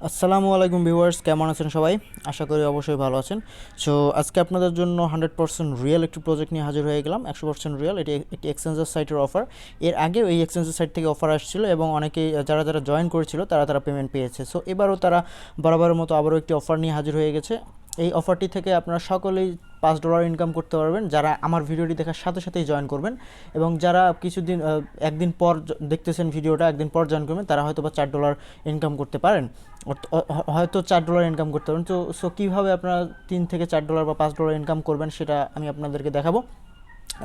আসসালামু আলাইকুম ভিউয়ার্স, কেমন আছেন সবাই? আশা করি অবশ্যই ভালো আছেন। সো আজকে আপনাদের জন্য 100% রিয়েল একটি প্রজেক্ট নিয়ে হাজির হয়ে গেলাম। 100% রিয়েল, এটি একটি এক্সচেঞ্জের সাইটের অফার। এর আগেও এই এক্সচেঞ্জের সাইট থেকে অফার আসছিল এবং অনেকেই যারা জয়েন করেছিল তারা পেমেন্ট পেয়েছে। সো এবারও তারা বরাবরের মতো আবারও একটি অফার নিয়ে হাজির হয়ে গেছে। এই অফারটি থেকে আপনারা সকলেই $5 ইনকাম করতে পারবেন যারা আমার ভিডিওটি দেখার সাথে সাথেই জয়েন করবেন, এবং যারা কিছুদিন একদিন পর দেখতেছেন ভিডিওটা, একদিন পর জয়েন করবেন, তারা হয়তো বা $4 ইনকাম করতে পারেন, হয়তো $4 ইনকাম করতে পারেন। তো কীভাবে আপনারা $3 থেকে $4 বা $5 ইনকাম করবেন সেটা আমি আপনাদেরকে দেখাবো,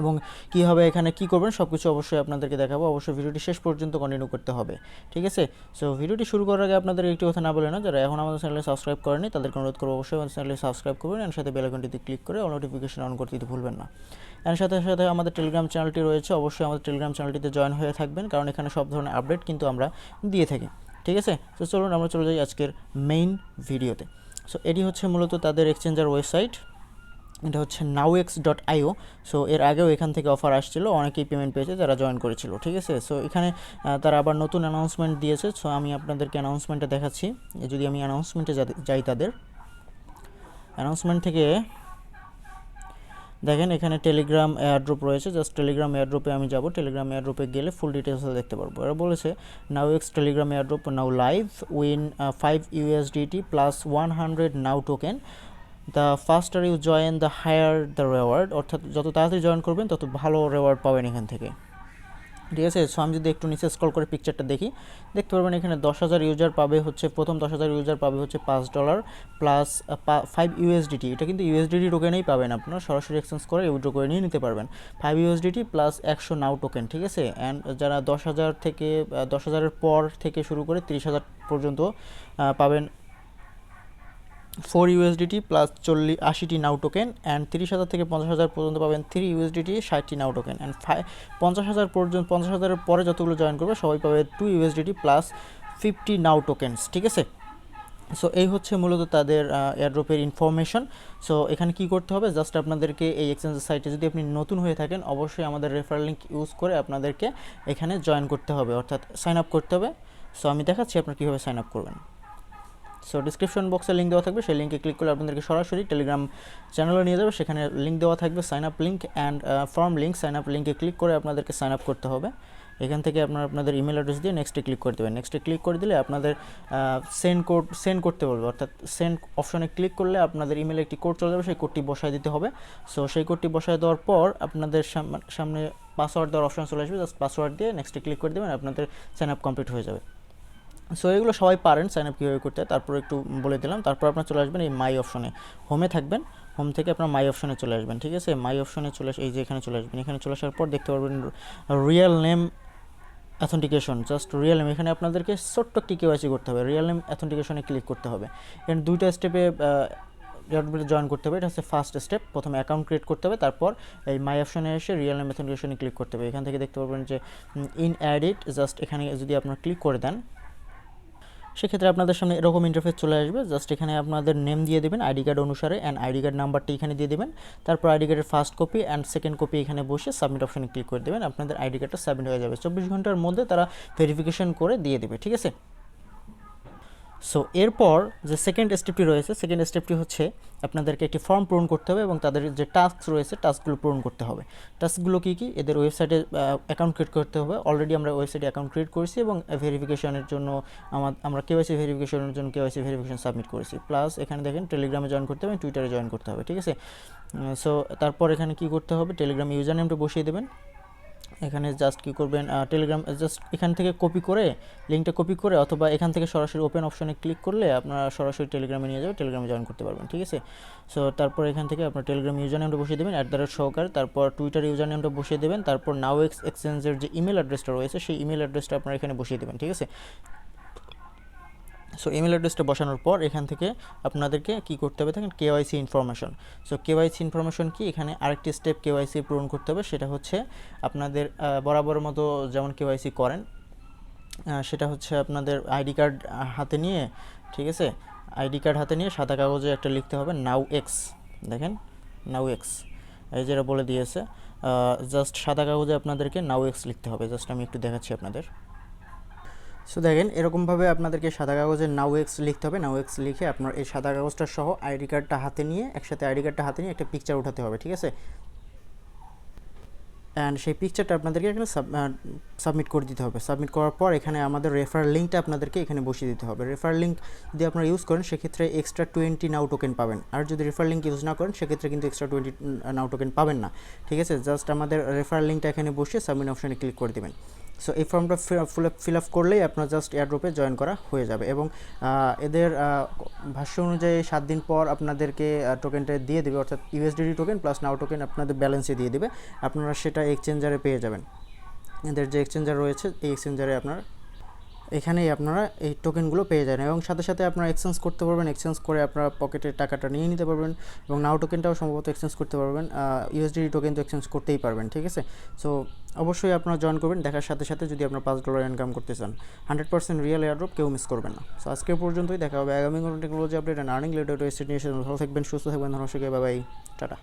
এবং কীভাবে এখানে কী করবেন সব কিছু অবশ্যই আপনাদেরকে দেখাবো। অবশ্যই ভিডিওটি শেষ পর্যন্ত কন্টিনিউ করতে হবে, ঠিক আছে? সো ভিডিওটি শুরু করার আগে আপনাদের একটি কথা না বলে না, যারা এখন আমাদের চ্যানেলে সাবস্ক্রাইব করেনি তাদেরকে অনুরোধ করবো অবশ্যই আমাদের চ্যানেলে সাবস্ক্রাইব করবেন, এর সাথে বেল আইকনটিতে ক্লিক করে অল নোটিফিকেশন অন করতে ভুলবেন না। এর সাথে সাথে আমাদের টেলিগ্রাম চ্যানেলটি রয়েছে, অবশ্যই আমাদের টেলিগ্রাম চ্যানেলটিতে জয়েন হয়ে থাকবেন, কারণ এখানে সব ধরনের আপডেট কিন্তু আমরা দিয়ে থাকি, ঠিক আছে? তো চলুন আমরা চলে যাই আজকের মেইন ভিডিওতে। সো এটি হচ্ছে মূলত তাদের এক্সচেঞ্জার ওয়েবসাইট, এটা হচ্ছে nowex.io। সো এর আগেও এখান থেকে অফার আসছিল, অনেকেই পেমেন্ট পেয়েছে যারা জয়েন করেছিল, ঠিক আছে? সো এখানে তারা আবার নতুন অ্যানাউন্সমেন্ট দিয়েছে। সো আমি আপনাদেরকে অ্যানাউন্সমেন্টটা দেখাচ্ছি। যদি আমি অ্যানাউন্সমেন্টে যাই, তাদের অ্যানাউন্সমেন্ট থেকে দেখেন এখানে টেলিগ্রাম এয়ারড্রপ রয়েছে। জাস্ট টেলিগ্রাম এয়ারড্রপে আমি যাব, টেলিগ্রাম এয়ারড্রপে গেলে ফুল ডিটেলস দেখতে পারবো। এরা বলেছে NowX Telegram airdrop now live, win 5 USDT plus 100 নাও token, the faster you join the higher the reward. অর্থাৎ যত তাড়াতাড়ি জয়েন করবেন তত ভালো রেওয়ার্ড পাবেন এখান থেকে, ঠিক আছে? সো আমি যদি একটু নিচে স্ক্রল করে পিকচারটা দেখি, দেখতে পারবেন এখানে 10,000 ইউজার পাবে হচ্ছে, প্রথম 10,000 ইউজার পাবে হচ্ছে $5 প্লাস 5 USDT। এটা কিন্তু ইউএসডিটি টোকেনেই পাবেন, আপনারা সরাসরি এক্সচেঞ্জ করে উইথড্র করে নিয়ে নিতে পারবেন। 5 USDT প্লাস 100 নাও টোকেন, ঠিক আছে? অ্যান্ড যারা 10,000 থেকে 10,000-এর পর থেকে শুরু করে 30,000 পর্যন্ত পাবেন 4 USDT প্লাস 80টি নাও টোকেন, অ্যান্ড 30,000 থেকে 50,000 পর্যন্ত পাবেন 3 USDT 60টি নাও টোকেন, অ্যান্ড 50,000 পর্যন্ত 50,000-এর পরে যতগুলো জয়েন করবে সবাই পাবে 2 USDT প্লাস 50 নাও টোকেনস, ঠিক আছে? সো এই হচ্ছে মূলত তাদের এয়ারড্রপের ইনফরমেশন। সো এখানে কি করতে হবে, জাস্ট আপনাদেরকে এই এক্সচেঞ্জের সাইটে যদি আপনি নতুন হয়ে থাকেন অবশ্যই আমাদের রেফারেল লিঙ্ক ইউজ করে আপনাদেরকে এখানে জয়েন করতে হবে, অর্থাৎ সাইন আপ করতে হবে। সো আমি দেখাচ্ছি আপনারা কীভাবে সাইন আপ করবেন। সো ডিসক্রিপশন বক্সে লিঙ্ক দেওয়া থাকবে, সেই লিঙ্কে ক্লিক করলে আপনাদেরকে সরাসরি টেলিগ্রাম চ্যানেলে নিয়ে যাবে। সেখানে লিঙ্ক দেওয়া থাকবে, sign up link and form link. Sign up লিঙ্কে ক্লিক করে আপনাদেরকে সাইন আপ করতে হবে। এখান থেকে আপনাদের ইমেল অ্যাড্রেস দিয়ে নেক্সটে ক্লিক করে দেবেন। নেক্সটে ক্লিক করে দিলে আপনাদের সেন্ড করতে বলবে, অর্থাৎ সেন্ড অপশনে ক্লিক করলে আপনাদের ইমেলে একটি কোড চলে যাবে, সেই কোডটি বসায় দিতে হবে। সো সেই কোডটি বসায় দেওয়ার পর আপনাদের সামনে পাসওয়ার্ড দেওয়ার অপশন চলে আসবে, জাস্ট পাসওয়ার্ড দিয়ে নেক্সটে ক্লিক করে দেবেন, আপনাদের সাইন আপ কমপ্লিট হয়ে যাবে। সো এগুলো সবাই পারেন সাইন আপ কীভাবে করতে হয়, তারপর একটু বলে দিলাম। তারপর আপনার চলে আসবেন এই মাই অপশনে, হোমে থাকবেন, হোম থেকে আপনার মাই অপশনে চলে আসবেন, ঠিক আছে? মাই অপশনে এই যে এখানে চলে আসবেন। এখানে চলে আসার পর দেখতে পারবেন real name authentication, just real name. এখানে আপনাদেরকে ছোট্ট একটি কেওয়াইসি করতে হবে, রিয়েল নেম অ্যাথেন্টিকেশনে ক্লিক করতে হবে। এখানে দুইটা স্টেপে জয়েন করতে হবে। এটা হচ্ছে ফার্স্ট স্টেপ, প্রথমে অ্যাকাউন্ট ক্রিয়েট করতে হবে, তারপর এই মাই অপশনে এসে রিয়েল নেম অ্যাথেন্টিকেশনে ক্লিক করতে হবে। এখান থেকে দেখতে পারবেন যে ইন অ্যাডিট, জাস্ট এখানে যদি আপনারা ক্লিক করে দেন সেক্ষেত্রে আপনাদের সামনে এরকম ইন্টারফেস চলে আসবে। জাস্ট এখানে আপনাদের নেম দিয়ে দেবেন আইডি কার্ড অনুসারে, অ্যান্ড আইডি কার্ড নাম্বারটি এখানে দিয়ে দেবেন। তারপর আইডি কার্ডের first copy and second copy এখানে বসে সাবমিট অপশনে ক্লিক করে দেবেন। আপনাদের আইডি কার্ডটা সাবমিট হয়ে যাবে, 24 ঘন্টার মধ্যে তারা ভেরিফিকেশন করে দিয়ে দেবে, ঠিক আছে? সো এরপর যে সেকেন্ড স্টেপটি রয়েছে, সেকেন্ড স্টেপটি হচ্ছে আপনাদেরকে একটি ফর্ম পূরণ করতে হবে এবং তাদের যে টাস্ক রয়েছে টাস্কগুলো পূরণ করতে হবে। টাস্কগুলো কী কী, এদের ওয়েবসাইটে অ্যাকাউন্ট ক্রিয়েট করতে হবে। অলরেডি আমরা ওয়েবসাইটে অ্যাকাউন্ট ক্রিয়েট করেছি এবং ভেরিফিকেশনের জন্য আমরা কেওয়াইসি ভেরিফিকেশনের জন্য কেওয়াইসি ভেরিফিকেশন সাবমিট করেছি। প্লাস এখানে দেখেন টেলিগ্রামে জয়েন করতে হবে, টুইটারে জয়েন করতে হবে, ঠিক আছে? সো তারপর এখানে কি করতে হবে, টেলিগ্রাম ইউজার নেমটা বসিয়ে দেবেন। এখানে জাস্ট কী করবেন, টেলিগ্রাম জাস্ট এখান থেকে কপি করে, লিঙ্কটা কপি করে, অথবা এখান থেকে সরাসরি ওপেন অপশনে ক্লিক করলে আপনারা সরাসরি টেলিগ্রামে নিয়ে যাবে, টেলিগ্রামে জয়েন করতে পারবেন, ঠিক আছে? সো তারপর এখান থেকে আপনার টেলিগ্রাম ইউজার নেমটা বসিয়ে দেবেন @সহকারে, তারপর টুইটার ইউজার নেমটা বসিয়ে দেবেন, তারপর নাওএক্স এক্সচেঞ্জের যে ইমেল অ্যাড্রেসটা রয়েছে সেই ইমেল অ্যাড্রেসটা আপনারা এখানে বসিয়ে দেবেন, ঠিক আছে? সো ইমেল অ্যাড্রেসটা বসানোর পর এখান থেকে আপনাদেরকে কী করতে হবে, দেখেন KYC information. So KYC information কি, এখানে আরেকটি স্টেপ কেওয়াইসি পূরণ করতে হবে। সেটা হচ্ছে আপনাদের বরাবর মতো যেমন কেওয়াইসি করেন, সেটা হচ্ছে আপনাদের আইডি কার্ড হাতে নিয়ে, ঠিক আছে? আইডি কার্ড হাতে নিয়ে সাদা কাগজে একটা লিখতে হবে নাওএক্স, দেখেন নাওএক্স, এই যেটা বলে দিয়েছে। জাস্ট সাদা কাগজে আপনাদেরকে নাওএক্স লিখতে হবে। জাস্ট আমি একটু দেখাচ্ছি আপনাদের। সো দেখেন এরকমভাবে আপনাদেরকে সাদা কাগজে নাওএক্স লিখতে হবে। নাওএক্স লিখে আপনার এই সাদা কাগজটা সহ আইডি কার্ডটা হাতে নিয়ে একসাথে আইডি কার্ডটা হাতে নিয়ে একটা পিকচার উঠাতে হবে, ঠিক আছে। অ্যান্ড সেই পিকচারটা আপনাদেরকে এখানে সাবমিট করে দিতে হবে। সাবমিট করার পর এখানে আমাদের রেফার লিঙ্কটা আপনাদেরকে এখানে বসিয়ে দিতে হবে। রেফার লিঙ্ক যদি আপনারা ইউজ করেন সেক্ষেত্রে এক্সট্রা 20 নাও টোকেন পাবেন, আর যদি রেফার লিঙ্ক ইউজ না করেন সেক্ষেত্রে কিন্তু এক্সট্রা 20 নাও টোকেন পাবেন না, ঠিক আছে। জাস্ট আমাদের রেফার লিঙ্কটা এখানে বসিয়ে সাবমিট অপশানে ক্লিক করে দেবেন। সো এই ফর্মটা ফিল আপ করলেই আপনার জাস্ট এয়ারড্রপে জয়েন করা হয়ে যাবে, এবং এদের ভাষ্য অনুযায়ী 7 দিন পর আপনাদেরকে টোকেনটা দিয়ে দেবে, অর্থাৎ ইউএসডিটি টোকেন প্লাস নাও টোকেন আপনাদের ব্যালেন্সে দিয়ে দেবে। আপনারা সেটা এক্সচেঞ্জারে পেয়ে যাবেন। এদের যে এক্সচেঞ্জার রয়েছে এই এক্সচেঞ্জারে আপনারা এখানেই আপনারা এই টোকেনগুলো পেয়ে যাবেন, এবং সাথে সাথে আপনারা এক্সচেঞ্জ করতে পারবেন। এক্সচেঞ্জ করে আপনারা পকেটে টাকাটা নিয়ে নিতে পারবেন, এবং নাও টোকেনটাও সম্ভবত এক্সচেঞ্জ করতে পারবেন। ইউএসডিটি টোকেন তো এক্সচেঞ্জ করতেই পারবেন, ঠিক আছে। সো অবশ্যই আপনারা জয়েন করবেন। দেখার সাথে সাথে যদি আপনারা $5 ইনকাম করতে চান, 100% রিয়েল এয়ারড্রপ, কেউ মিস করবেন না। সো আজকে পর্যন্তই, দেখা হবে আগামী কোনো technology update and earning related নিয়ে। ভালো থাকবেন, সুস্থ থাকবেন, ধন্যবাদ, বাই বাই, টাটা।